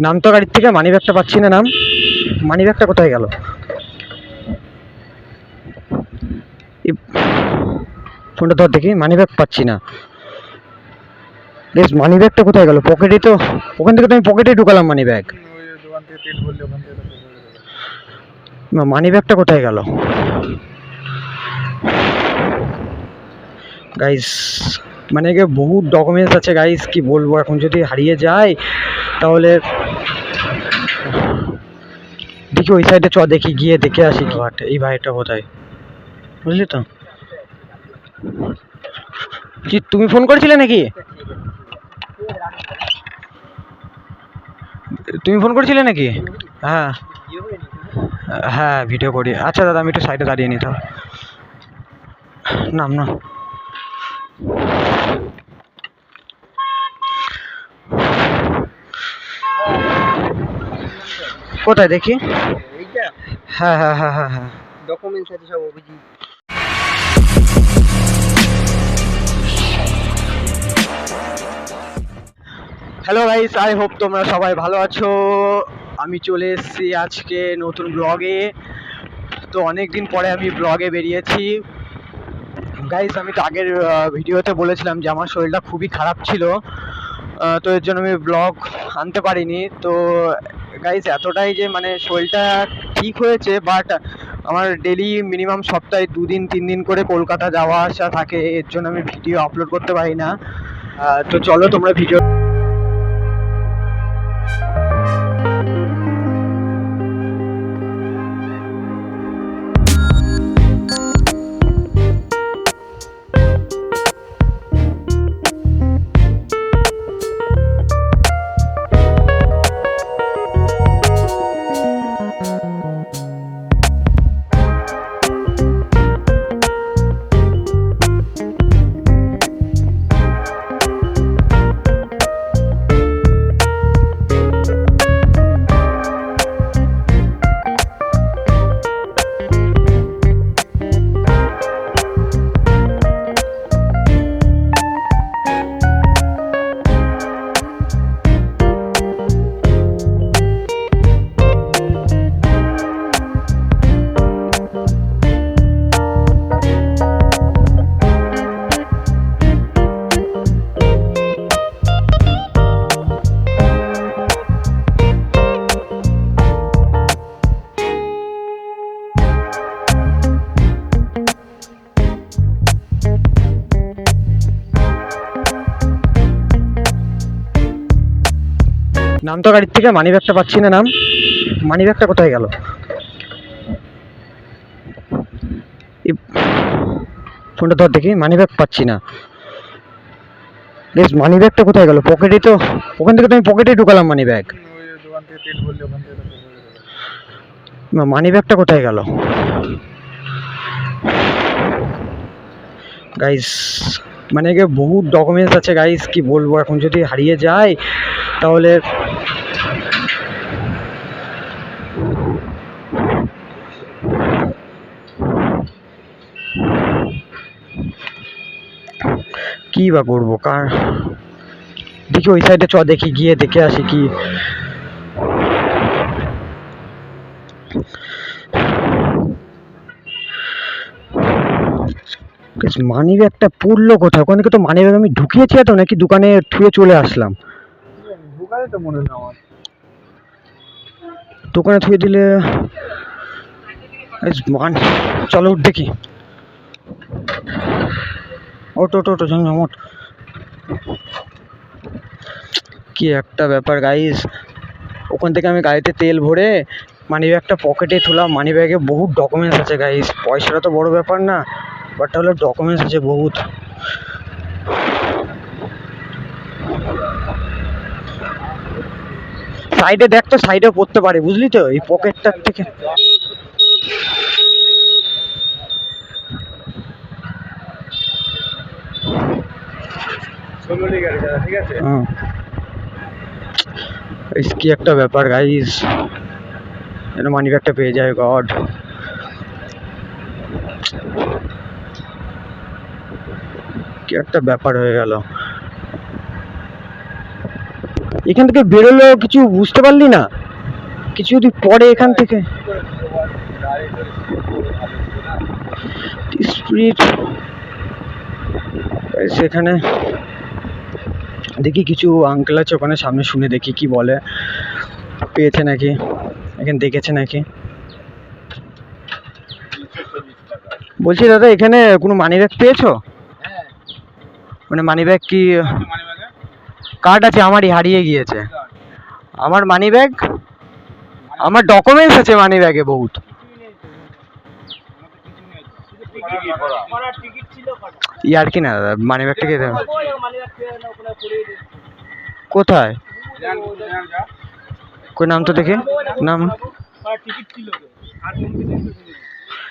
নাম তো গাড়ির থেকে, মানি ব্যাগটা পাচ্ছি না। নাম, মানি ব্যাগটা কোথায় গেল? ফোনটা ধর দেখি, মানি ব্যাগ পাচ্ছি না। বেশ, মানি ব্যাগটা কোথায় গেল? পকেটে তো, ওখান থেকে তো আমি পকেটে ঢুকালাম মানি ব্যাগ। মানি ব্যাগটা কোথায় গেল গাইস? মানে বহু ডকুমেন্টস আছে গাইস, কি বলবো, এখন যদি হারিয়ে যায় তাহলে দেখি ওই সাইডে চ, দেখি গিয়ে দেখে আসি কি। বাট এই ভাইটা কোথায়, বুঝলি তো? কি তুমি ফোন করেছিলে নাকি? তুমি ফোন করেছিলে নাকি? হ্যাঁ হ্যাঁ, ভিডিও করি। আচ্ছা দাদা, আমি একটু সাইডে দাঁড়িয়ে নি তাও। নাম না, কোথায় দেখি? হ্যাঁ হ্যাঁ হ্যাঁ হ্যাঁ হ্যাঁ, ডকুমেন্টস আছে সব Abhijit. Hello guys, I hope তোমরা সবাই ভালো আছো। আমি চলে এসেছি আজকে নতুন ব্লগে। তো অনেক দিন পরে আমি ব্লগে বেরিয়েছি গাইস। আমি তো আগের ভিডিওতে বলেছিলাম যে আমার শরীরটা খুবই খারাপ ছিল, তো এর জন্য আমি ব্লগ আনতে পারিনি। তো গাইস, এতটাই যে মানে শরীরটা ঠিক হয়েছে, বাট আমার ডেলি মিনিমাম সপ্তাহে 2 দিন 3 দিন করে কলকাতা যাওয়া আসা থাকে, এর জন্য আমি ভিডিও আপলোড করতে পারি না। তো চলো তোমরা ভিডিও। নাম তো গাড়ির থেকে, মানি ব্যাগটা পাচ্ছি না। নাম, মানি ব্যাগটা কোথায় গেল? ফোনটা ধর দেখি, মানি ব্যাগ পাচ্ছি না। বেশ, মানি ব্যাগটা কোথায় গেল? পকেটে তো, ওখান থেকে তো আমি পকেটে ঢুকালাম মানি ব্যাগ। মানি ব্যাগটা কোথায় গেল গাইস? মানে বহু ডকুমেন্টস আছে গাইস, কি বলবো, এখন যদি হারিয়ে যায় তাহলে কি বা করবো। কার দেখি ওই সাইডে চ, দেখি গিয়ে দেখে আসি কি। মানি ব্যাগটা পড়লো কোথায়? ওখানে তো মানি ব্যাগ আমি ঢুকিয়েছি, তো নাকি দোকানে থুয়ে চলে আসলাম? দোকানে তো মনে হয় আমার। দোকানে থুয়ে দিলে চলো উঠ দেখি। ওটো ওটো ওটো, ঝমঝমট। কি একটা ব্যাপার গাইস, ওখান থেকে আমি গাড়িতে তেল ভরে মানি ব্যাগটা পকেটে তুলাম। মানি ব্যাগে বহুত ডকুমেন্টস আছে গাইস, পয়সাটা তো বড় ব্যাপার না, বাট হলো ডকুমেন্টস আছে বহুত। সাইডে দেখ তো, সাইডে পড়তে পারে, বুঝলি তো, এই পকেটটার থেকে। ঠিক আছে। কি একটা ব্যাপার গাইস, যেন মানি ব্যাগটা পেয়ে যায়, গড। কি একটা ব্যাপার হয়ে গেল। এখান থেকে বেরোলো কিছু বুঝতে পারলি না? কিছু যদি পড়ে এখান থেকে স্পিড সেখানে দেখি কিছু আঙ্কেল আছে ওখানে সামনে, শুনে দেখি কি বলে, পেয়েছে নাকি, এখানে দেখেছে নাকি। বলছি দাদা এখানে কোনো মানি ব্যাগ পেয়েছো? মানে মানি ব্যাগ কি কার্ড আছে আমারই হারিয়ে গিয়েছে। আমার মানি ব্যাগ, আমার ডকুমেন্টস আছে মানি ব্যাগে বহুত। ইয়ার কি না দাদা, মানি ব্যাগটা কে দেবে? কোথায়? কই নাম তো দেখে, নাম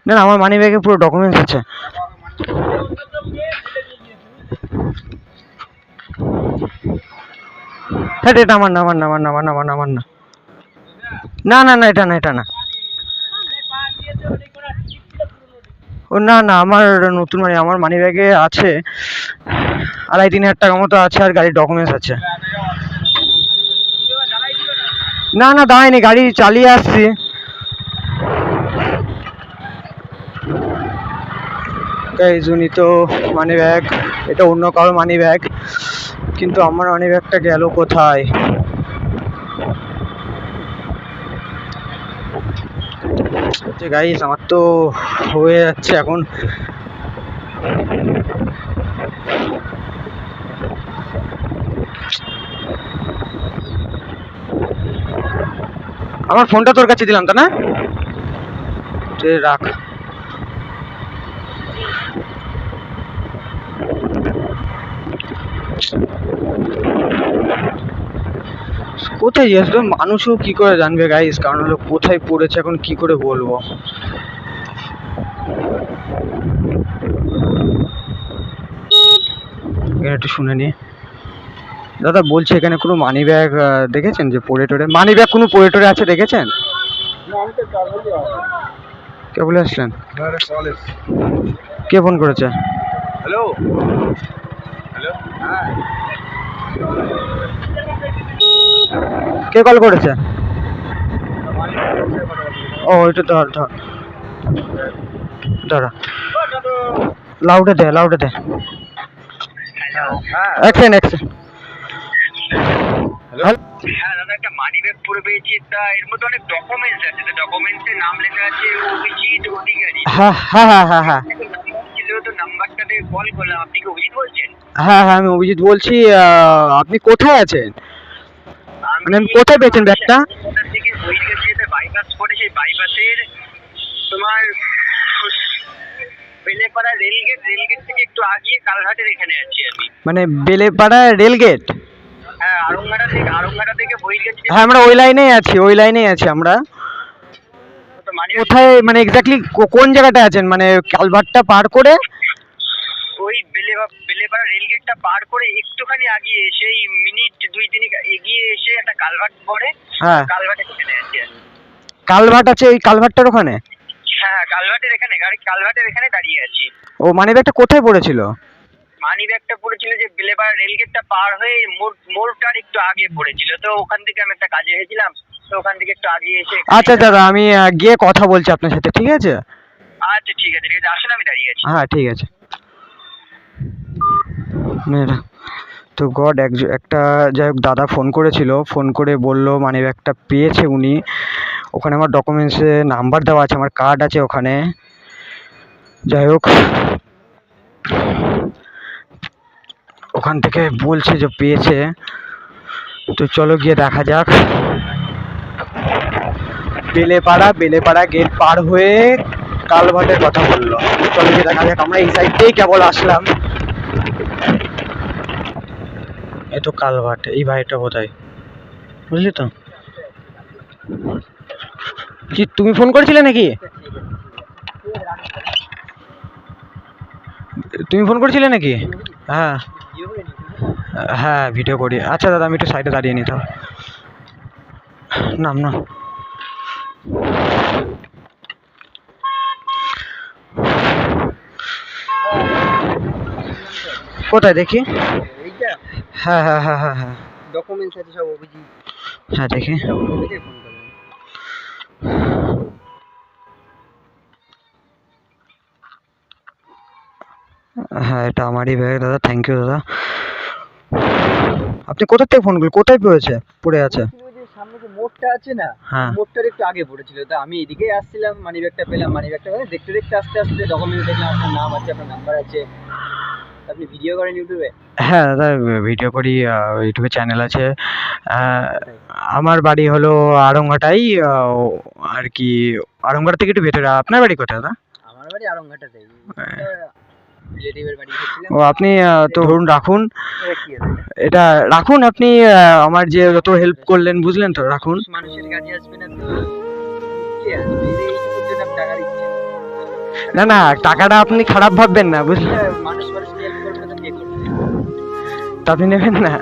না না, আমার মানি ব্যাগে পুরো ডকুমেন্টস আছে। হ্যাঁ এটা আমার না, আমার না, আমার না, আমার না, আমার না, আমার না, না না না, এটা না, এটা না। ও না না, আমার নতুন মানি, আমার মানি ব্যাগে আছে 2,5-3 হাজার টাকা মতো আছে, আর গাড়ির ডকুমেন্টস আছে। না না দাঁড়াইনি, গাড়ি চালিয়ে আসছি। এই জন্যই তো মানি ব্যাগ, এটা অন্য কারো মানি ব্যাগ, কিন্তু আমার মানি ব্যাগটা গেল কোথায়? গাইস আমার তো হয়ে যাচ্ছে এখন। আমার ফোনটা তোর কাছে দিলাম তো না, রাখ। কোথায় আসলে মানুষও কি করে জানবে গাইস, কারণ হলো কোথায় পড়েছে এখন কি করে বলবো। একটু শুনে নি দাদা, বলছে এখানে কোনো মানি ব্যাগ দেখেছেন যে পড়ে টড়ে, মানি ব্যাগ কোনো পড়ে টড়ে আছে দেখেছেন? কে বলে আসলেন? কে ফোন করেছে? হ্যালো হ্যালো, হ্যাঁ কে কল করেছে? ও এটা ধর ধর, দাঁড়া, লাউডে দে, লাউডে দে। এক সেকেন্ড, এক সেকেন্ড। হ্যাঁ দাদা, একটা মানি ব্যাগ পুরো পেয়েছি, তা এর মধ্যে অনেক ডকুমেন্টস আছে, তো ডকুমেন্টসে নাম লেখা আছে অভিজিৎ অধিকারী। হ্যাঁ হ্যাঁ হ্যাঁ হ্যাঁ হ্যাঁ ছিল তো, নাম্বারটা দিয়ে কল করলাম। আপনি কি অভিজিৎ বলছেন? হ্যাঁ হ্যাঁ আমি অভিজিৎ বলছি। আপনি কোথায় আছেন? মানে আমি কোথায় পেয়েছেন ব্যাগটা? থেকে বহির্গেট যেতে বাইপাস করে, সেই বাইপাসের তোমার বেলেপাড়া রেলগেট, রেলগেট থেকে একটু আগিয়ে কালঘাটের এখানে আছি আমি। মানে বেলেপাড়া রেলগেট? হ্যাঁ, আরংঘাটা থেকে বহির্গেট। হ্যাঁ আমরা ওই লাইনেই আছি, ওই লাইনেই আছি আমরা। কোথায় মানে এক্স্যাক্টলি কোন জায়গাটা আছেন, মানে কালভার্টটা পার করে? ওই বেলেপাড়া রেলগেটটা পার করে একটুখানি আগিয়ে, সেই মিনিট 2-3 এগিয়ে এসে একটা কালভার্ট পড়ে। হ্যাঁ কালভার্টের এখানে আছি আমি। কালভার্ট আছে ওই কালভার্টটার ওখানে? হ্যাঁ কালভার্টের এখানে, গাড়ি কালভার্টের এখানে দাঁড়িয়ে আছি। ও মানি ব্যাগটা কোথায় পড়েছিল? মানি ব্যাগটা পড়েছিল যে বেলেপাড়া রেলগেটটা পার হয়ে মোড়টার একটু আগে পড়েছিল, তো ওখান থেকে আমি একটা কাজে এসেছিলাম, তো ওখান থেকে একটু আগে এসে। আচ্ছা দাদা আমি গিয়ে কথা বলছি আপনার সাথে, ঠিক আছে? আচ্ছা ঠিক আছে, ঠিক আছে, আসুন, আমি দাঁড়িয়ে আছি। হ্যাঁ ঠিক আছে। তো গড, একটা যাই হোক দাদা ফোন করেছিল, ফোন করে বললো মানি ব্যাগটা পেয়েছে উনি, ওখানে আমার ডকুমেন্টসে নাম্বার দেওয়া আছে, আমার কার্ড আছে ওখানে। যাই হোক ওখান থেকে বলছে যে পেয়েছে, তো চলো গিয়ে দেখা যাক। বেলেপাড়া গেট পার হয়ে কালভার্টের কথা বললো, চলো গিয়ে দেখা যাক। আমরা এই সাইড থেকেই কেবল আসলাম, এ তো কালভার্ট, এই ভাইটা কোথায় বুঝলি তো? কি তুমি ফোন করেছিলে নাকি? তুমি ফোন করেছিলে নাকি? হ্যাঁ হ্যাঁ ভিডিও করি। আচ্ছা দাদা আমি একটু সাইডে দাঁড়িয়ে নিতাম, নাম না। কোথায় দেখি? হ্যাঁ হ্যাঁ হ্যাঁ হ্যাঁ হ্যাঁ ডকুমেন্টস আছে সব অভিজিৎ। হ্যাঁ দেখে ফোন করবেন। হ্যাঁ এটা আমারই ব্যাগ দাদা, থ্যাংক ইউ দাদা। আপনি কোথা থেকে ফোন করলেন, কোথায় পড়ে আছে? সামনে যে মোড়টা আছে না, হ্যাঁ মোড়টার একটু আগে পড়েছিল, তো আমি এদিকেই আসছিলাম, মানি ব্যাগটা পেলাম, মানি ব্যাগটা দেখতে দেখতে আস্তে আস্তে ডকুমেন্টস দেখলাম, আপনার নাম আছে, আপনার নাম্বার আছে। আপনি ভিডিও করেন ইউটিউবে? হ্যাঁ দাদা ভিডিও করি, ইউটিউবে চ্যানেল আছে। আমার বাড়ি হলো আড়ংঘাটাই, আর কি আড়ংঘাটা থেকে একটু ভেতরে। আপনার বাড়ি কোথায় দাদা? আমার বাড়ি আড়ংঘাটাতেই, রিলেটিভের বাড়ি গেছিলাম। ও আপনি তো ধরুন রাখুন, এটা কি আছে? এটা রাখুন আপনি, আমার যে যত হেল্প করলেন বুঝলেন তো, রাখুন। মানুষের কাছে আসবে না তো কে আসবে? এইটুকুর জন্য আপনি টাকা দিচ্ছেন। না না টাকাটা আপনি খারাপ ভাববেন না বুঝলেন, মানুষ মানুষকে হেল্প করবে না তো কে করবে? তা আপনি নেবেন না,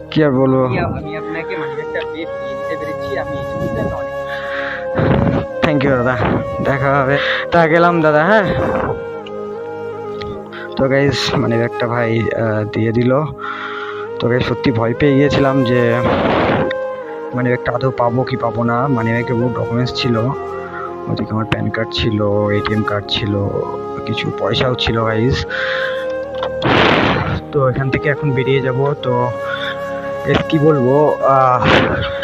কি আর বলবো। আমি আপনাকে মানিব্যাগটা দিয়ে দিতে পেরেছি, আমি এইটুকুর জন্য অনেক। থ্যাংক ইউ দাদা, দেখা হবে। তা গেলাম দাদা, হ্যাঁ। তো গাইস মানে একটা ভাই দিয়ে দিল। তো গাইস সত্যি ভয় পেয়ে গিয়েছিলাম যে মানে একটা আদৌ পাবো কি পাবো না। মানে বহু ডকুমেন্টস ছিল, ওদিকে আমার প্যান কার্ড ছিল, এটিএম কার্ড ছিল, কিছু পয়সাও ছিল গাইস। তো এখান থেকে এখন বেরিয়ে যাব। তো কি বলবো,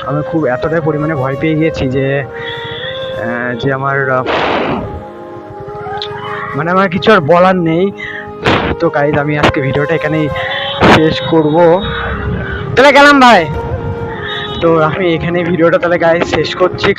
আমি খুব এতটাই পরিমাণে ভয় পেয়ে গিয়েছি যে আমার মানে আমার কিছু আর বলার নেই। তো গাইজ আমি আজকে ভিডিওটা এখানেই শেষ করব, তাহলে গেলাম ভাই। তো আমি এখানে ভিডিওটা তাহলে গাইজ শেষ করছি।